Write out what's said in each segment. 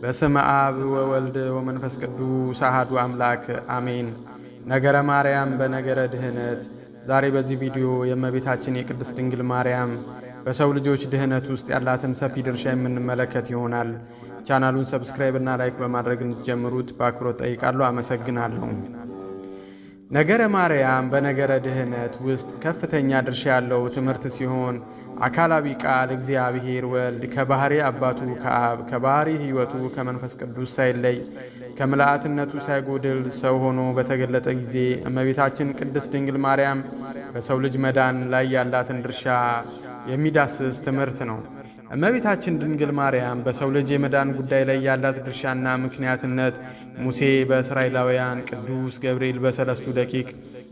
በስመ አብ ወወልድ ወመንፈስ ቅዱስ አሐዱ አምላክ አሜን። ነገረ ማርያም በነገረ ድህነት። ዛሬ በዚህ ቪዲዮ የእመቤታችን የቅድስት ድንግል ማርያም በሰው ልጆች ድህነት ውስጥ ያላትን ሰፊ ድርሻ የምንመለከት ይሆናል። ቻናሉን ሰብስክራይብ እና ላይክ በማድረግ እንድትጀምሩት በአክብሮት ጠይቃለሁ። አመሰግናለሁ። ነገረ ማርያም በነገረ ድህነት ውስጥ ከፍተኛ ድርሻ ያለው ትምህርት ሲሆን አካላዊ ቃል እግዚአብሔር ወልድ ከባህሪ አባቱ ከአብ ከባህሪ ሕይወቱ ከመንፈስ ቅዱስ ሳይለይ ከምልአትነቱ ሳይጎድል ሰው ሆኖ በተገለጠ ጊዜ እመቤታችን ቅድስት ድንግል ማርያም በሰው ልጅ መዳን ላይ ያላትን ድርሻ የሚዳስስ ትምህርት ነው። እመቤታችን ድንግል ማርያም በሰው ልጅ የመዳን ጉዳይ ላይ ያላት ድርሻና ምክንያትነት ሙሴ በእስራኤላውያን፣ ቅዱስ ገብርኤል በሰለስቱ ደቂቅ፣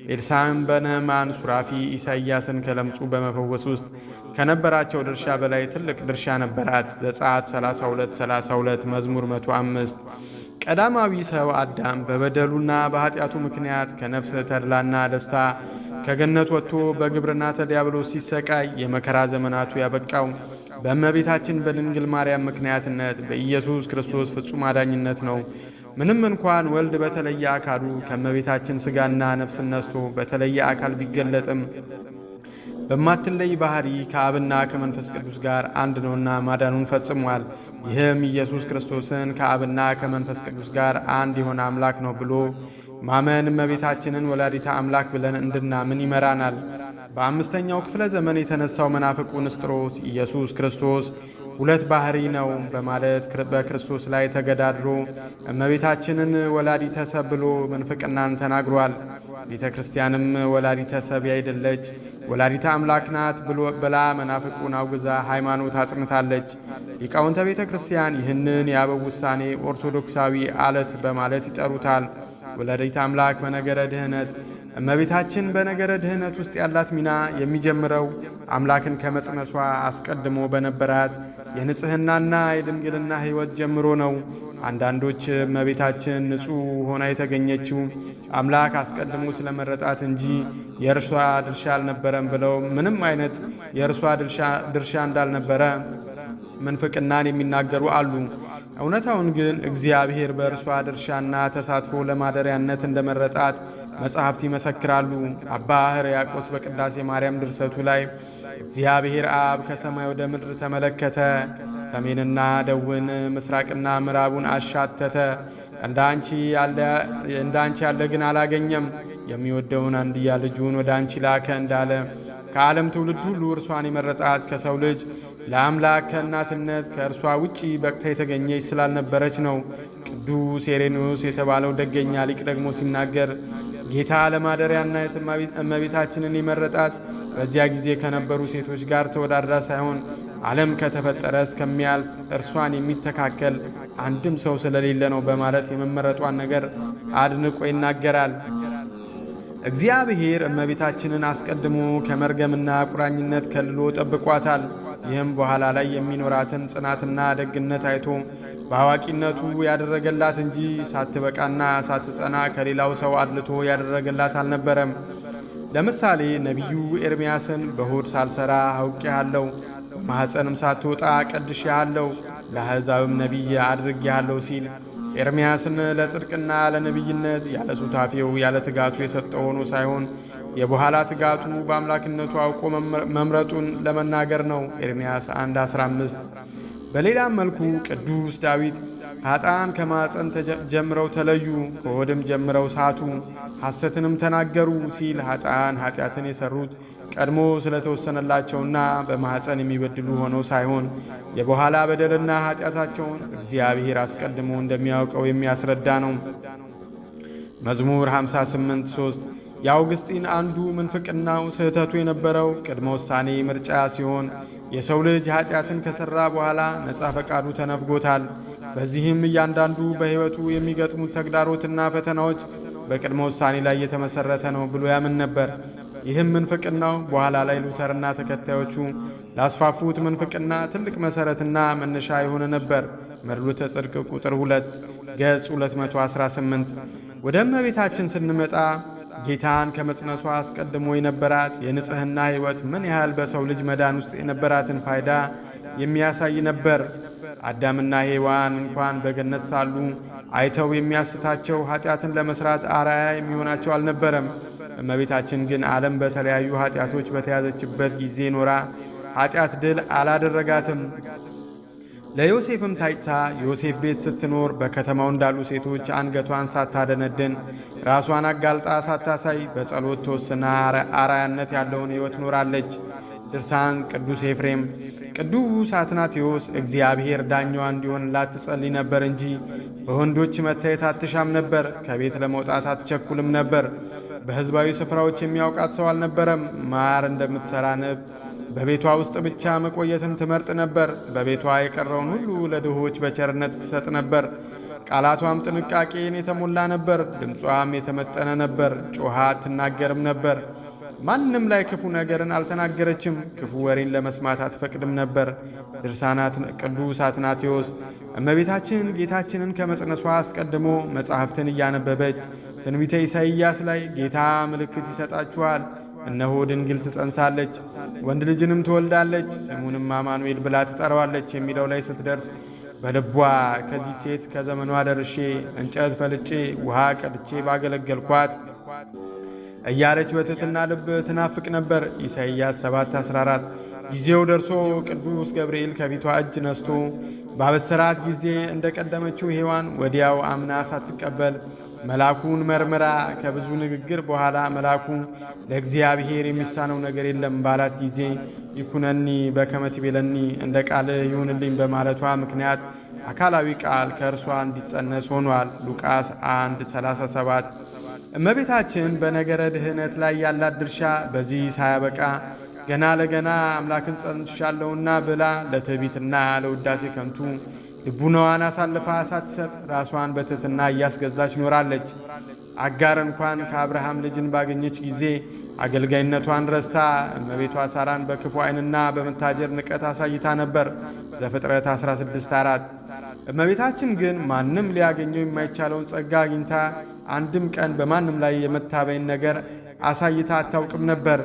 ኤልሳዕም በነዕማን፣ ሱራፊ ኢሳይያስን ከለምጹ በመፈወስ ውስጥ ከነበራቸው ድርሻ በላይ ትልቅ ድርሻ ነበራት። ዘጸአት 32:32፣ መዝሙር 105። ቀዳማዊ ሰው አዳም በበደሉና በኃጢአቱ ምክንያት ከነፍስ ተድላና ደስታ ከገነት ወጥቶ በግብርና ተዲያብሎስ ሲሰቃይ የመከራ ዘመናቱ ያበቃው በእመቤታችን በድንግል ማርያም ምክንያትነት በኢየሱስ ክርስቶስ ፍጹም አዳኝነት ነው። ምንም እንኳን ወልድ በተለየ አካሉ ከእመቤታችን ሥጋና ነፍስን ነስቶ በተለየ አካል ቢገለጥም በማትለይ ባህሪ ከአብና ከመንፈስ ቅዱስ ጋር አንድ ነውና ማዳኑን ፈጽሟል። ይህም ኢየሱስ ክርስቶስን ከአብና ከመንፈስ ቅዱስ ጋር አንድ የሆነ አምላክ ነው ብሎ ማመን እመቤታችንን ወላዲተ አምላክ ብለን እንድናምን ይመራናል። በአምስተኛው ክፍለ ዘመን የተነሳው መናፍቁ ንስጥሮስ ኢየሱስ ክርስቶስ ሁለት ባህሪ ነው በማለት በክርስቶስ ላይ ተገዳድሮ እመቤታችንን ወላዲተ ሰብ ብሎ ምንፍቅናን ተናግሯል። ቤተ ክርስቲያንም ወላዲተ ሰብ ያይደለች ወላዲተ አምላክ ናት ብላ መናፍቁን አውግዛ ሃይማኖት አጽንታለች። ሊቃውንተ ቤተ ክርስቲያን ይህንን የአበው ውሳኔ ኦርቶዶክሳዊ አለት በማለት ይጠሩታል። ወላዲተ አምላክ በነገረ ድህነት። እመቤታችን በነገረ ድህነት ውስጥ ያላት ሚና የሚጀምረው አምላክን ከመጽነሷ አስቀድሞ በነበራት የንጽህናና የድንግልና ሕይወት ጀምሮ ነው። አንዳንዶች እመቤታችን ንጹሕ ሆና የተገኘችው አምላክ አስቀድሞ ስለመረጣት እንጂ የእርሷ ድርሻ አልነበረም ብለው ምንም አይነት የእርሷ ድርሻ እንዳልነበረ ምንፍቅናን የሚናገሩ አሉ። እውነታውን ግን እግዚአብሔር በእርሷ ድርሻና ተሳትፎ ለማደሪያነት እንደመረጣት መጻሕፍት ይመሰክራሉ። አባ ሕርያቆስ በቅዳሴ ማርያም ድርሰቱ ላይ እግዚአብሔር አብ ከሰማይ ወደ ምድር ተመለከተ፣ ሰሜንና ደቡብን ምስራቅና ምዕራቡን አሻተተ፣ እንዳንቺ ያለ ግን አላገኘም፣ የሚወደውን አንድያ ልጁን ወደ አንቺ ላከ እንዳለ ከዓለም ትውልድ ሁሉ እርሷን የመረጣት ከሰው ልጅ ለአምላክ ከእናትነት ከእርሷ ውጪ በቅታ የተገኘች ስላልነበረች ነው። ቅዱስ ሴሬኖስ የተባለው ደገኛ ሊቅ ደግሞ ሲናገር ጌታ ለማደሪያና እመቤታችንን የመረጣት በዚያ ጊዜ ከነበሩ ሴቶች ጋር ተወዳድራ ሳይሆን ዓለም ከተፈጠረ እስከሚያልፍ እርሷን የሚተካከል አንድም ሰው ስለሌለ ነው በማለት የመመረጧን ነገር አድንቆ ይናገራል። እግዚአብሔር እመቤታችንን አስቀድሞ ከመርገምና ቁራኝነት ከልሎ ጠብቋታል። ይህም በኋላ ላይ የሚኖራትን ጽናትና ደግነት አይቶ በአዋቂነቱ ያደረገላት እንጂ ሳትበቃና ሳትጸና ከሌላው ሰው አድልቶ ያደረገላት አልነበረም። ለምሳሌ ነቢዩ ኤርምያስን በሆድ ሳልሰራ አውቄሃለሁ፣ በማኅፀንም ሳትወጣ ቀድሼሃለሁ፣ ለአሕዛብም ነቢይ አድርጌሃለሁ ሲል ኤርምያስን ለጽድቅና ለነቢይነት ያለ ሱታፌው ያለ ትጋቱ የሰጠው ሆኖ ሳይሆን የበኋላ ትጋቱ በአምላክነቱ አውቆ መምረጡን ለመናገር ነው። ኤርምያስ 1:15። በሌላም መልኩ ቅዱስ ዳዊት ኃጥአን ከማፀን ጀምረው ተለዩ፣ ከሆድም ጀምረው ሳቱ፣ ሐሰትንም ተናገሩ ሲል ኃጥአን ኃጢአትን የሰሩት ቀድሞ ስለተወሰነላቸውና በማኅፀን የሚበድሉ ሆነው ሳይሆን የበኋላ በደልና ኃጢአታቸውን እግዚአብሔር አስቀድሞ እንደሚያውቀው የሚያስረዳ ነው። መዝሙር 58:3 የአውግስጢን አንዱ ምንፍቅናው ስህተቱ የነበረው ቅድመ ውሳኔ ምርጫ ሲሆን የሰው ልጅ ኃጢአትን ከሠራ በኋላ ነፃ ፈቃዱ ተነፍጎታል። በዚህም እያንዳንዱ በሕይወቱ የሚገጥሙት ተግዳሮትና ፈተናዎች በቅድመ ውሳኔ ላይ የተመሠረተ ነው ብሎ ያምን ነበር። ይህም ምንፍቅናው በኋላ ላይ ሉተርና ተከታዮቹ ላስፋፉት ምንፍቅና ትልቅ መሠረትና መነሻ የሆነ ነበር። መርሎተ ጽድቅ ቁጥር 2 ገጽ 218። ወደ እመቤታችን ስንመጣ ጌታን ከመጽነሷ አስቀድሞ የነበራት የንጽህና ሕይወት ምን ያህል በሰው ልጅ መዳን ውስጥ የነበራትን ፋይዳ የሚያሳይ ነበር። አዳምና ሔዋን እንኳን በገነት ሳሉ አይተው የሚያስታቸው ኃጢአትን ለመስራት አርአያ የሚሆናቸው አልነበረም። እመቤታችን ግን ዓለም በተለያዩ ኃጢአቶች በተያዘችበት ጊዜ ኖራ ኃጢአት ድል አላደረጋትም። ለዮሴፍም ታጭታ ዮሴፍ ቤት ስትኖር በከተማው እንዳሉ ሴቶች አንገቷን ሳታደነድን ራሷን አጋልጣ ሳታሳይ በጸሎት ተወስና አርአያነት ያለውን ሕይወት ኖራለች። ድርሳን ቅዱስ ኤፍሬም። ቅዱስ አትናቴዎስ እግዚአብሔር ዳኛዋ እንዲሆንላት ትጸልይ ነበር እንጂ በወንዶች መታየት አትሻም ነበር። ከቤት ለመውጣት አትቸኩልም ነበር። በሕዝባዊ ስፍራዎች የሚያውቃት ሰው አልነበረም። ማር እንደምትሠራ ንብ በቤቷ ውስጥ ብቻ መቆየትን ትመርጥ ነበር። በቤቷ የቀረውን ሁሉ ለድሆች በቸርነት ትሰጥ ነበር። ቃላቷም ጥንቃቄን የተሞላ ነበር። ድምጿም የተመጠነ ነበር። ጮኻ አትናገርም ነበር። ማንም ላይ ክፉ ነገርን አልተናገረችም። ክፉ ወሬን ለመስማት አትፈቅድም ነበር። ድርሳናት ቅዱስ አትናቴዎስ። እመቤታችን ጌታችንን ከመጽነሷ አስቀድሞ መጻሕፍትን እያነበበች ትንቢተ ኢሳይያስ ላይ ጌታ ምልክት ይሰጣችኋል፣ እነሆ ድንግል ትጸንሳለች፣ ወንድ ልጅንም ትወልዳለች፣ ስሙንም አማኑኤል ብላ ትጠራዋለች የሚለው ላይ ስትደርስ በልቧ ከዚህ ሴት ከዘመኗ ደርሼ እንጨት ፈልጬ ውሃ ቀድቼ ባገለገልኳት እያለች በትሕትና ልብ ትናፍቅ ነበር። ኢሳይያስ 7:14። ጊዜው ደርሶ ቅዱስ ገብርኤል ከፊቷ እጅ ነስቶ ባበሰራት ጊዜ እንደ ቀደመችው ሔዋን ወዲያው አምና ሳትቀበል መልአኩን መርምራ ከብዙ ንግግር በኋላ መልአኩ ለእግዚአብሔር የሚሳነው ነገር የለም ባላት ጊዜ ይኩነኒ በከመ ትቤለኒ እንደ ቃልህ ይሁንልኝ በማለቷ ምክንያት አካላዊ ቃል ከእርሷ እንዲጸነስ ሆኗል። ሉቃስ 1:37። እመቤታችን በነገረ ድህነት ላይ ያላት ድርሻ በዚህ ሳያበቃ ገና ለገና አምላክን ጸንሻለሁና ብላ ለትዕቢትና ለውዳሴ ከንቱ ልቡናዋን አሳልፋ ሳትሰጥ ራሷን በትሕትና እያስገዛች ኖራለች። አጋር እንኳን ከአብርሃም ልጅን ባገኘች ጊዜ አገልጋይነቷን ረስታ እመቤቷ ሳራን በክፉ ዓይንና በመታጀር ንቀት አሳይታ ነበር። ዘፍጥረት 16:4። እመቤታችን ግን ማንም ሊያገኘው የማይቻለውን ጸጋ አግኝታ አንድም ቀን በማንም ላይ የመታበይን ነገር አሳይታ አታውቅም ነበር።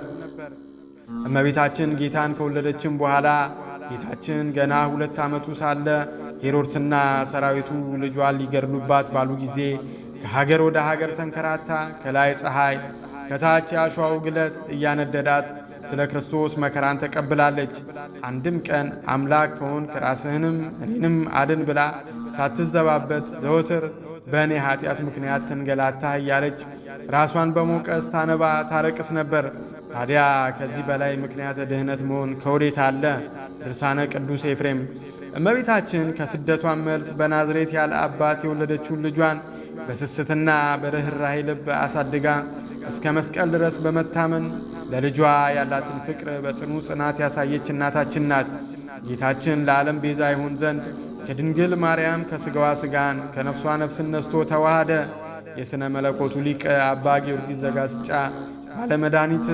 እመቤታችን ጌታን ከወለደችም በኋላ ጌታችን ገና 2 ዓመቱ ሳለ ሄሮድስና ሰራዊቱ ልጇን ሊገድሉባት ባሉ ጊዜ ከሀገር ወደ ሀገር ተንከራታ ከላይ ፀሐይ ከታች የአሸዋው ግለት እያነደዳት ስለ ክርስቶስ መከራን ተቀብላለች። አንድም ቀን አምላክ ከሆንክ ራስህንም እኔንም አድን ብላ ሳትዘባበት ዘወትር በእኔ ኃጢአት ምክንያት ተንገላታ እያለች ራሷን በሞቀስ ታነባ ታለቅስ ነበር። ታዲያ ከዚህ በላይ ምክንያተ ድህነት መሆን ከወዴት አለ? ድርሳነ ቅዱስ ኤፍሬም። እመቤታችን ከስደቷን መልስ በናዝሬት ያለ አባት የወለደችውን ልጇን በስስትና በርኅራኄ ልብ አሳድጋ እስከ መስቀል ድረስ በመታመን ለልጇ ያላትን ፍቅር በጽኑ ጽናት ያሳየች እናታችን ናት። ጌታችን ለዓለም ቤዛ ይሆን ዘንድ ከድንግል ማርያም ከሥጋዋ ሥጋን ከነፍሷ ነፍስን ነስቶ ተዋሃደ። የሥነ መለኮቱ ሊቅ አባ ጊዮርጊስ ዘጋስጫ ባለመድኃኒት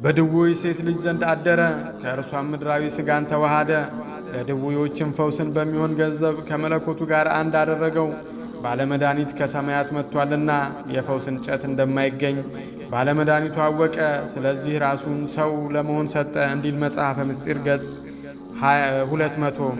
በድውይ ሴት ልጅ ዘንድ አደረ፣ ከእርሷም ምድራዊ ሥጋን ተዋሃደ። ለድውዮችም ፈውስን በሚሆን ገንዘብ ከመለኮቱ ጋር አንድ አደረገው። ባለመድኃኒት ከሰማያት መጥቷልና የፈውስ እንጨት እንደማይገኝ ባለመድኃኒቱ አወቀ። ስለዚህ ራሱን ሰው ለመሆን ሰጠ እንዲል መጽሐፈ ምስጢር ገጽ 200።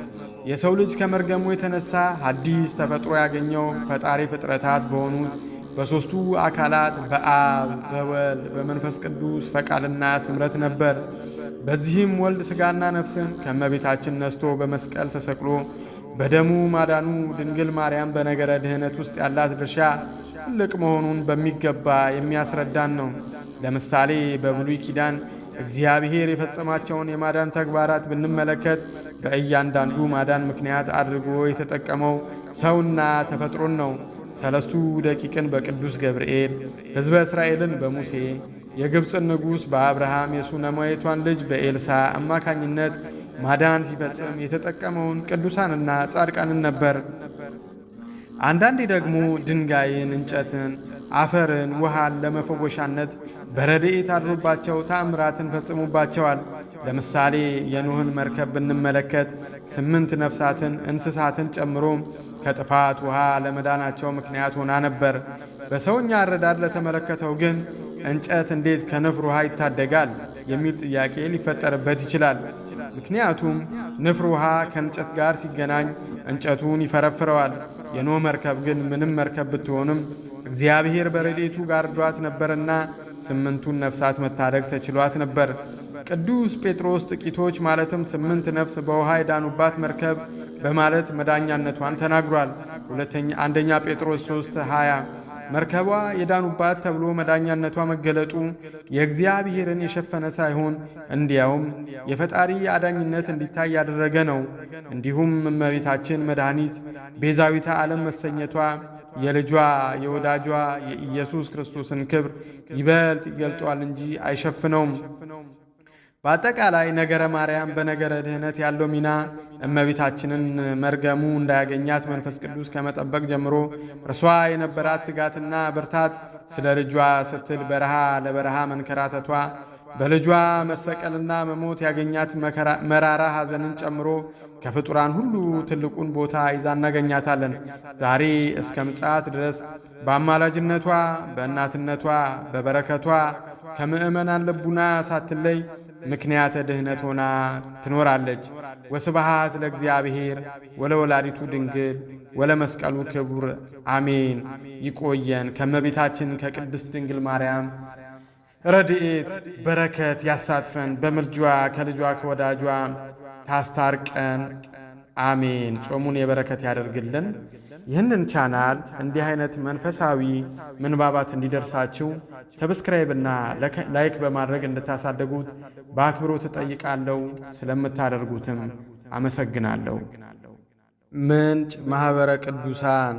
የሰው ልጅ ከመርገሙ የተነሳ ሐዲስ ተፈጥሮ ያገኘው ፈጣሪ ፍጥረታት በሆኑት በሦስቱ አካላት በአብ በወልድ በመንፈስ ቅዱስ ፈቃድና ስምረት ነበር። በዚህም ወልድ ሥጋና ነፍስን ከእመቤታችን ነስቶ በመስቀል ተሰቅሎ በደሙ ማዳኑ ድንግል ማርያም በነገረ ድህነት ውስጥ ያላት ድርሻ ትልቅ መሆኑን በሚገባ የሚያስረዳን ነው። ለምሳሌ በብሉይ ኪዳን እግዚአብሔር የፈጸማቸውን የማዳን ተግባራት ብንመለከት በእያንዳንዱ ማዳን ምክንያት አድርጎ የተጠቀመው ሰውና ተፈጥሮን ነው። 3 ደቂቅን በቅዱስ ገብርኤል፣ ሕዝበ እስራኤልን በሙሴ፣ የግብፅን ንጉሥ በአብርሃም የሱነማዊቷን ልጅ በኤልሳ አማካኝነት ማዳን ሲፈጽም የተጠቀመውን ቅዱሳንና ጻድቃንን ነበር። አንዳንዴ ደግሞ ድንጋይን፣ እንጨትን፣ አፈርን፣ ውሃን ለመፈወሻነት በረድኤት አድሮባቸው ተአምራትን ፈጽሙባቸዋል። ለምሳሌ የኖህን መርከብ ብንመለከት 8 ነፍሳትን እንስሳትን ጨምሮ ከጥፋት ውሃ ለመዳናቸው ምክንያት ሆና ነበር። በሰውኛ አረዳድ ለተመለከተው ግን እንጨት እንዴት ከንፍር ውሃ ይታደጋል የሚል ጥያቄ ሊፈጠርበት ይችላል። ምክንያቱም ንፍር ውሃ ከእንጨት ጋር ሲገናኝ እንጨቱን ይፈረፍረዋል። የኖህ መርከብ ግን ምንም መርከብ ብትሆንም እግዚአብሔር በረድኤቱ ጋርዷት ነበርና 8ቱን ነፍሳት መታደግ ተችሏት ነበር። ቅዱስ ጴጥሮስ ጥቂቶች ማለትም 8 ነፍስ በውሃ የዳኑባት መርከብ በማለት መዳኛነቷን ተናግሯል። አንደኛ ጴጥሮስ 3:20 መርከቧ የዳኑባት ተብሎ መዳኛነቷ መገለጡ የእግዚአብሔርን የሸፈነ ሳይሆን እንዲያውም የፈጣሪ አዳኝነት እንዲታይ ያደረገ ነው። እንዲሁም እመቤታችን መድኃኒት ቤዛዊተ ዓለም መሰኘቷ የልጇ የወዳጇ የኢየሱስ ክርስቶስን ክብር ይበልጥ ይገልጧል እንጂ አይሸፍነውም። በአጠቃላይ ነገረ ማርያም በነገረ ድኅነት ያለው ሚና እመቤታችንን መርገሙ እንዳያገኛት መንፈስ ቅዱስ ከመጠበቅ ጀምሮ እርሷ የነበራት ትጋትና ብርታት፣ ስለ ልጇ ስትል በረሃ ለበረሃ መንከራተቷ፣ በልጇ መሰቀልና መሞት ያገኛት መራራ ሐዘንን ጨምሮ ከፍጡራን ሁሉ ትልቁን ቦታ ይዛ እናገኛታለን። ዛሬ እስከ ምጽአት ድረስ በአማላጅነቷ፣ በእናትነቷ፣ በበረከቷ ከምዕመናን ልቡና ሳትለይ ምክንያተ ድኅነት ሆና ትኖራለች። ወስብሐት ለእግዚአብሔር ወለወላዲቱ ድንግል ወለመስቀሉ ክቡር አሜን። ይቆየን። ከእመቤታችን ከቅድስት ድንግል ማርያም ረድኤት በረከት ያሳትፈን። በምልጇ ከልጇ ከወዳጇ ታስታርቀን። አሜን። ጾሙን የበረከት ያደርግልን። ይህንን ቻናል እንዲህ አይነት መንፈሳዊ ምንባባት እንዲደርሳችሁ ሰብስክራይብ እና ላይክ በማድረግ እንድታሳደጉት በአክብሮት እጠይቃለሁ። ስለምታደርጉትም አመሰግናለሁ። ምንጭ ማኅበረ ቅዱሳን